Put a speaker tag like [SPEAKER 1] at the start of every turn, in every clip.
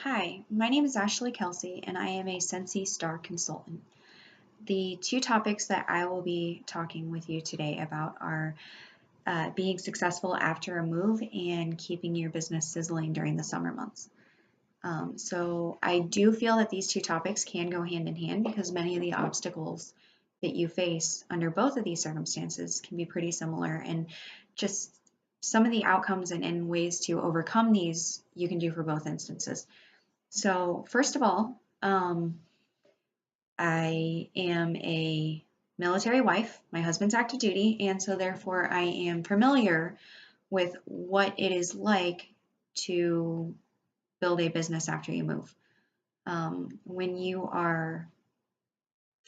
[SPEAKER 1] Hi, my name is Ashley Kelsey, and I am a Sensi Star consultant. The two topics that I will be talking with you today about are being successful after a move and keeping your business sizzling during the summer months. So I do feel that these two topics can go hand in hand because many of the obstacles that you face under both of these circumstances can be pretty similar, and just some of the outcomes and ways to overcome these you can do for both instances. So, first of all, I am a military wife. My husband's active duty, and so therefore I am familiar with what it is like to build a business after you move. When you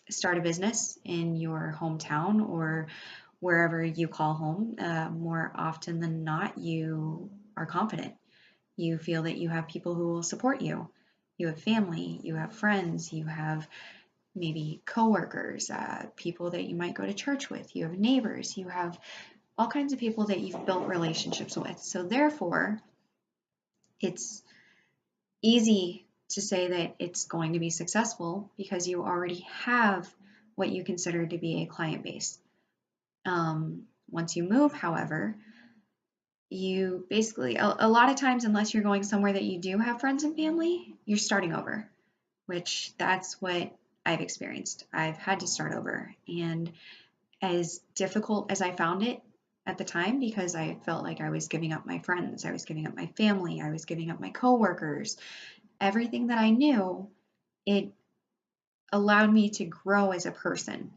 [SPEAKER 1] start a business in your hometown or wherever you call home, more often than not, you are confident. You feel that you have people who will support you. You have family, you have friends, you have maybe coworkers, people that you might go to church with, you have neighbors, you have all kinds of people that you've built relationships with. So therefore, it's easy to say that it's going to be successful because you already have what you consider to be a client base. Once you move, however, you basically, a lot of times, unless you're going somewhere that you do have friends and family, you're starting over, which that's what I've experienced. I've had to start over. And as difficult as I found it at the time, because I felt like I was giving up my friends, I was giving up my family, I was giving up my coworkers, everything that I knew, it allowed me to grow as a person.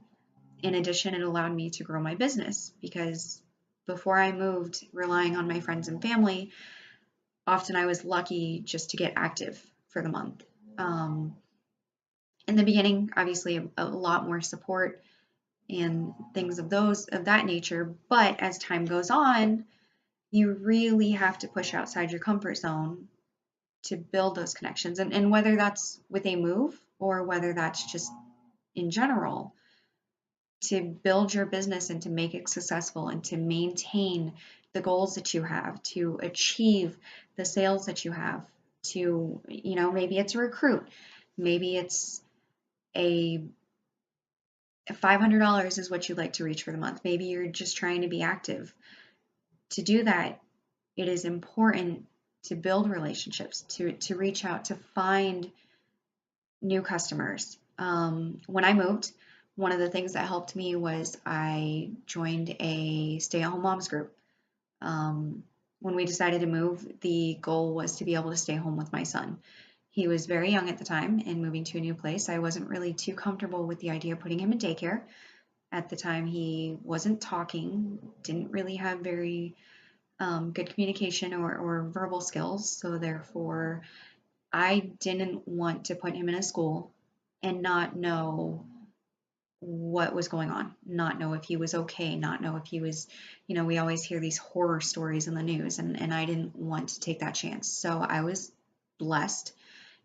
[SPEAKER 1] In addition, it allowed me to grow my business because before I moved, relying on my friends and family, often I was lucky just to get active for the month. In the beginning, obviously, a lot more support and things of that nature. But as time goes on, you really have to push outside your comfort zone to build those connections. And whether that's with a move or whether that's just in general, to build your business and to make it successful and to maintain the goals that you have, to achieve the sales that you have, to, maybe it's a recruit, maybe it's a $500 is what you'd like to reach for the month. Maybe you're just trying to be active. To do that, it is important to build relationships, to reach out, to find new customers. When I moved, one of the things that helped me was I joined a stay-at-home moms group. When we decided to move, the goal was to be able to stay home with my son. He was very young at the time, and moving to a new place, I wasn't really too comfortable with the idea of putting him in daycare. At the time, he wasn't talking, didn't really have very good communication or verbal skills. So therefore, I didn't want to put him in a school and not know what was going on, not know if he was okay, not know if he was, we always hear these horror stories in the news, and I didn't want to take that chance. So I was blessed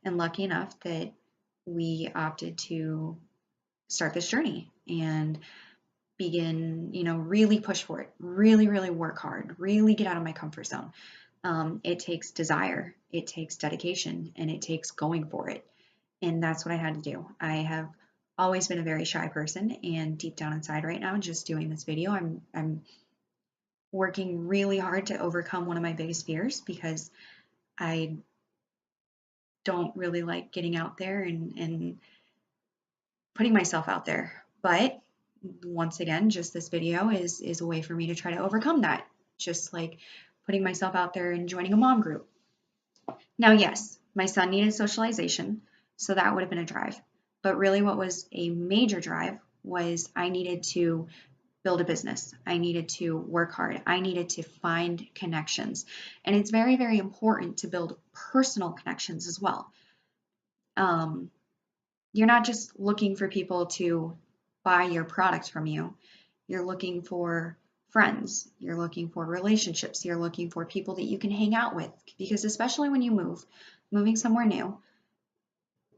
[SPEAKER 1] and lucky enough that we opted to start this journey and begin, really push for it, really, really work hard, really get out of my comfort zone. It takes desire, it takes dedication, and it takes going for it. And that's what I had to do. I have always been a very shy person, and deep down inside right now, just doing this video, I'm working really hard to overcome one of my biggest fears because I don't really like getting out there and putting myself out there. But once again, just this video is a way for me to try to overcome that, just like putting myself out there and joining a mom group. Now, yes, my son needed socialization, so that would have been a drive. But really what was a major drive was I needed to build a business. I needed to work hard. I needed to find connections. And it's very, very important to build personal connections as well. You're not just looking for people to buy your product from you. You're looking for friends. You're looking for relationships. You're looking for people that you can hang out with. Because especially when you moving somewhere new,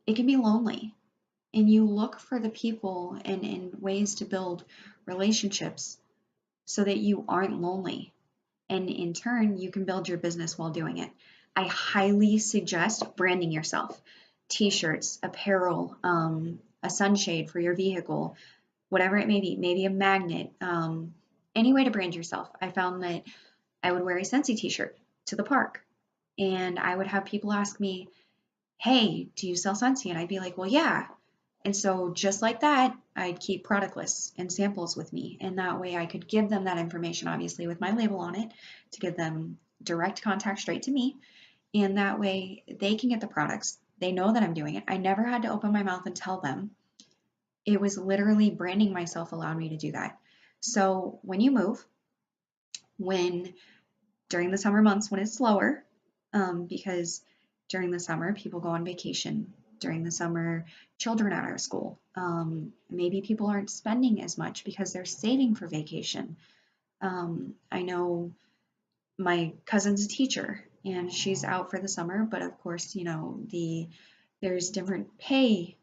[SPEAKER 1] it can be lonely. And you look for the people and ways to build relationships so that you aren't lonely. And in turn, you can build your business while doing it. I highly suggest branding yourself. T-shirts, apparel, a sunshade for your vehicle, whatever it may be, maybe a magnet, any way to brand yourself. I found that I would wear a Scentsy t-shirt to the park and I would have people ask me, hey, do you sell Scentsy? And I'd be like, well, yeah. And so just like that, I'd keep product lists and samples with me. And that way I could give them that information, obviously with my label on it, to give them direct contact straight to me. And that way they can get the products. They know that I'm doing it. I never had to open my mouth and tell them. It was literally branding myself allowed me to do that. So when you move, when during the summer months when it's slower, because during the summer people go on vacation. During the summer, children are out of school. Maybe people aren't spending as much because they're saving for vacation. I know my cousin's a teacher and she's out for the summer, but of course, there's different pay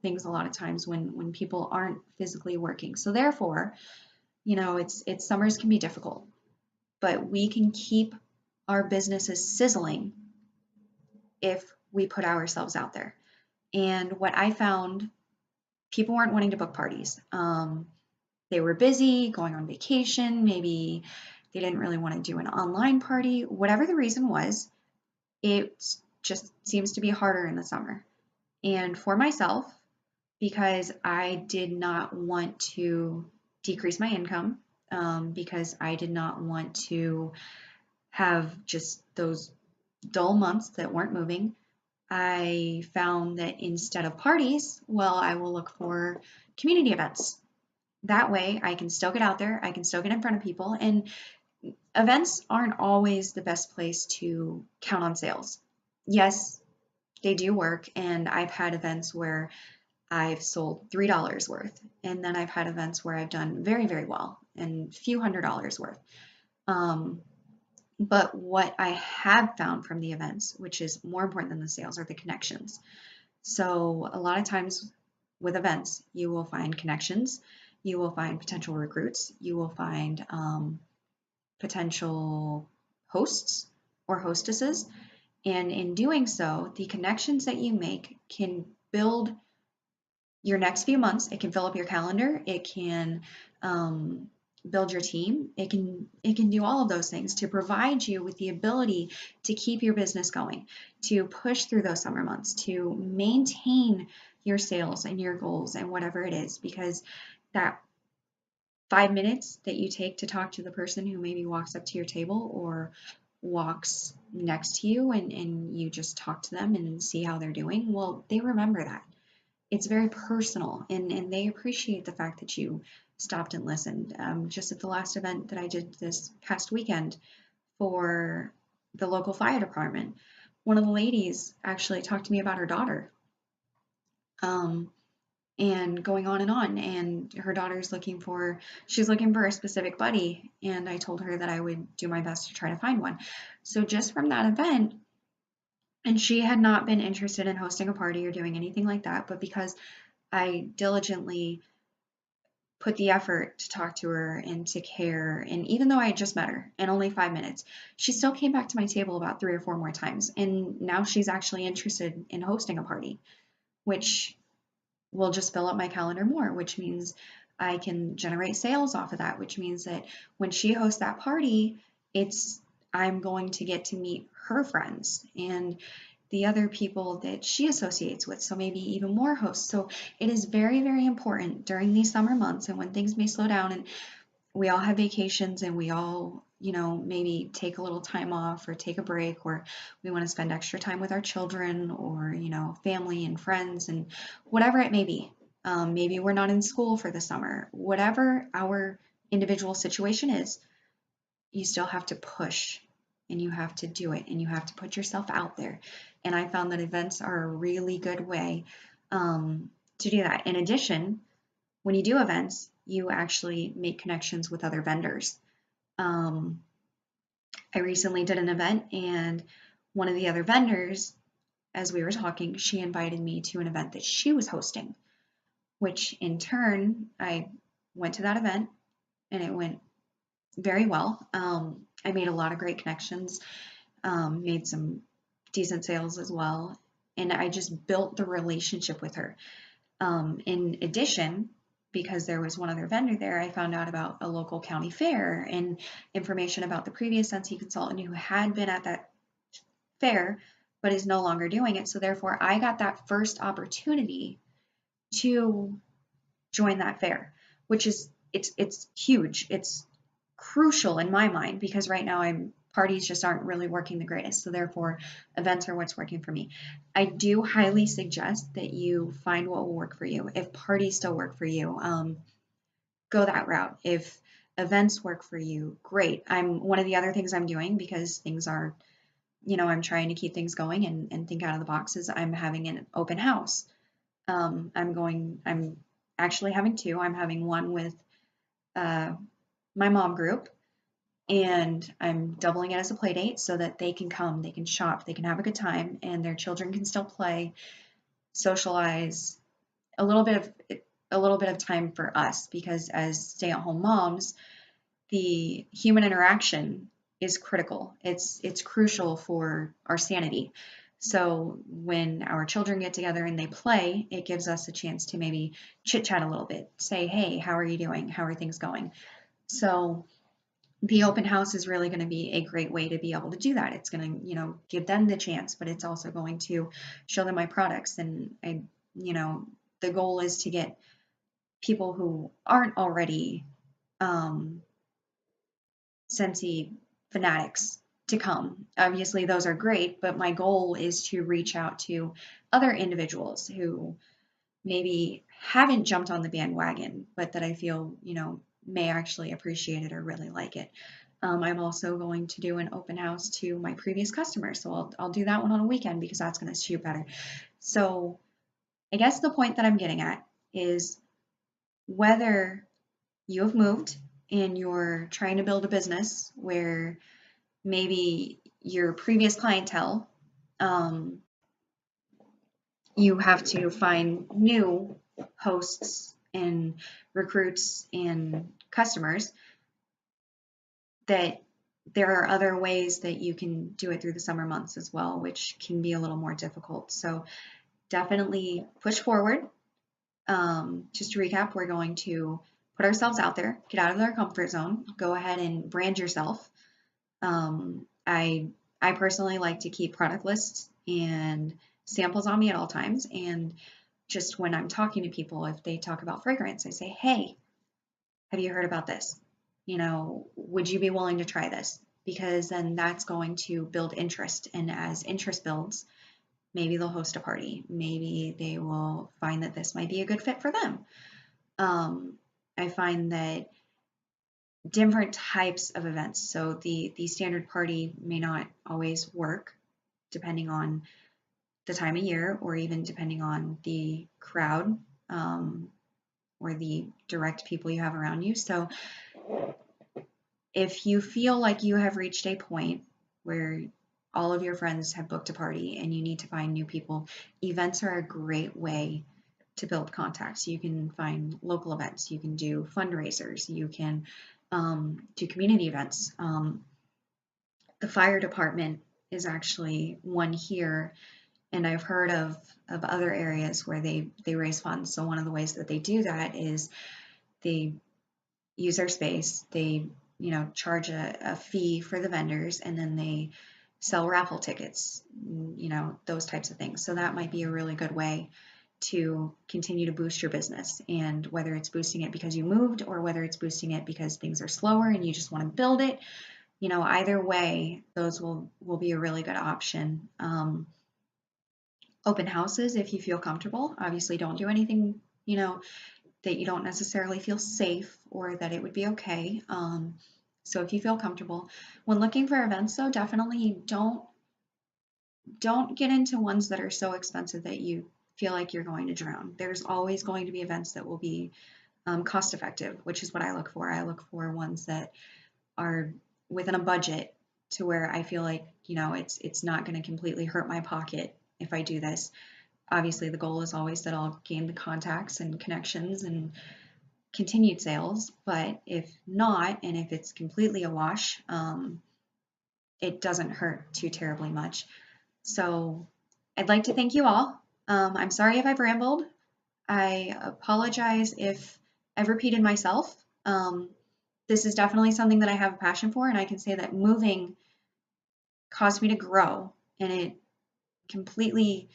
[SPEAKER 1] things a lot of times when people aren't physically working. So therefore, it's summers can be difficult, but we can keep our businesses sizzling if we put ourselves out there. And what I found, people weren't wanting to book parties. They were busy, going on vacation, maybe they didn't really want to do an online party. Whatever the reason was, it just seems to be harder in the summer. And for myself, because I did not want to decrease my income, because I did not want to have just those dull months that weren't moving, I found that instead of parties, well, I will look for community events. That way I can still get out there, I can still get in front of people, and events aren't always the best place to count on sales. Yes, they do work, and I've had events where I've sold $3 worth, and then I've had events where I've done very, very well and a few $100s worth. But what I have found from the events, which is more important than the sales, are the connections. So a lot of times with events, you will find connections, you will find potential recruits, you will find potential hosts or hostesses. And in doing so, the connections that you make can build your next few months. It can fill up your calendar. It can build your team. It can do all of those things to provide you with the ability to keep your business going, to push through those summer months, to maintain your sales and your goals and whatever it is, because that 5 minutes that you take to talk to the person who maybe walks up to your table or walks next to you and you just talk to them and see how they're doing, well, they remember that. It's very personal and they appreciate the fact that you stopped and listened. Just at the last event that I did this past weekend for the local fire department, one of the ladies actually talked to me about her daughter, and going on, and her daughter's she's looking for a specific buddy, and I told her that I would do my best to try to find one. So just from that event, and she had not been interested in hosting a party or doing anything like that, but because I diligently put the effort to talk to her and to care, and even though I had just met her in only 5 minutes, she still came back to my table about 3 or 4 more times, and now she's actually interested in hosting a party, which will just fill up my calendar more, which means I can generate sales off of that, which means that when she hosts that party, I'm going to get to meet her friends and the other people that she associates with, so maybe even more hosts. So it is very, very important during these summer months and when things may slow down and we all have vacations and we all, maybe take a little time off or take a break, or we want to spend extra time with our children or, family and friends and whatever it may be. Maybe we're not in school for the summer. Whatever our individual situation is, you still have to push and you have to do it and you have to put yourself out there. And I found that events are a really good way to do that. In addition, when you do events, you actually make connections with other vendors. I recently did an event and one of the other vendors, as we were talking, she invited me to an event that she was hosting, which in turn, I went to that event and it went very well. I made a lot of great connections. made some decent sales as well. And I just built the relationship with her. In addition, because there was one other vendor there, I found out about a local county fair and information about the previous Scentsy consultant who had been at that fair but is no longer doing it. So therefore, I got that first opportunity to join that fair, which is it's huge. It's crucial in my mind because right now parties just aren't really working the greatest. So therefore, events are what's working for me. I do highly suggest that you find what will work for you. If parties still work for you, go that route. If events work for you, great. I'm one of the other things I'm doing because things are, I'm trying to keep things going and think out of the boxes. I'm having an open house. I'm actually having two. I'm having one with my mom group, and I'm doubling it as a play date so that they can come, they can shop, they can have a good time, and their children can still play, socialize, a little bit of time for us because as stay-at-home moms, the human interaction is critical. It's crucial for our sanity. So when our children get together and they play, it gives us a chance to maybe chit chat a little bit, say, hey, how are you doing? How are things going? So the open house is really going to be a great way to be able to do that. It's going to, give them the chance, but it's also going to show them my products. And the goal is to get people who aren't already Scentsy fanatics to come. Obviously, those are great, but my goal is to reach out to other individuals who maybe haven't jumped on the bandwagon, but that I feel, may actually appreciate it or really like it. I'm also going to do an open house to my previous customers. So I'll do that one on a weekend because that's going to shoot better. So I guess the point that I'm getting at is whether you have moved and you're trying to build a business where maybe your previous clientele, you have to find new hosts and recruits and customers, that there are other ways that you can do it through the summer months as well, which can be a little more difficult. So definitely push forward. Just to recap, we're going to put ourselves out there, get out of our comfort zone, go ahead and brand yourself. I personally like to keep product lists and samples on me at all times. And just when I'm talking to people, if they talk about fragrance, I say, hey, have you heard about this? Would you be willing to try this? Because then that's going to build interest. And as interest builds, maybe they'll host a party. Maybe they will find that this might be a good fit for them. I find that different types of events, so the standard party may not always work depending on the time of year or even depending on the crowd, or the direct people you have around you. So if you feel like you have reached a point where all of your friends have booked a party and you need to find new people, events are a great way to build contacts. You can find local events, you can do fundraisers, you can do community events. The fire department is actually one here, and I've heard of other areas where they raise funds. So one of the ways that they do that is they use their space, they charge a fee for the vendors, and then they sell raffle tickets, those types of things. So that might be a really good way to continue to boost your business. And whether it's boosting it because you moved or whether it's boosting it because things are slower and you just want to build it, either way, those will be a really good option. Open houses, if you feel comfortable, obviously don't do anything, that you don't necessarily feel safe or that it would be okay. So if you feel comfortable, when looking for events though, definitely don't get into ones that are so expensive that you feel like you're going to drown. There's always going to be events that will be cost effective, which is what I look for. I look for ones that are within a budget to where I feel like, it's not going to completely hurt my pocket if I do this. Obviously, the goal is always that I'll gain the contacts and connections and continued sales, but if not, and if it's completely a wash, it doesn't hurt too terribly much. So I'd like to thank you all. I'm sorry if I've rambled. I apologize if I've repeated myself. This is definitely something that I have a passion for, and I can say that moving caused me to grow, and it completely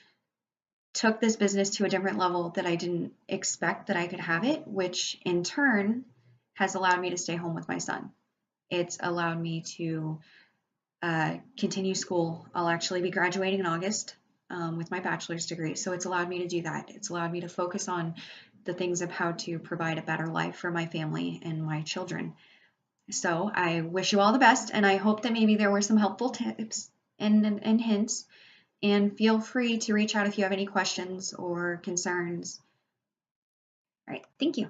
[SPEAKER 1] took this business to a different level that I didn't expect that I could have it, which in turn has allowed me to stay home with my son. It's allowed me to continue school. I'll actually be graduating in August with my bachelor's degree. So it's allowed me to do that. It's allowed me to focus on the things of how to provide a better life for my family and my children. So I wish you all the best, and I hope that maybe there were some helpful tips and hints. And feel free to reach out if you have any questions or concerns. All right, thank you.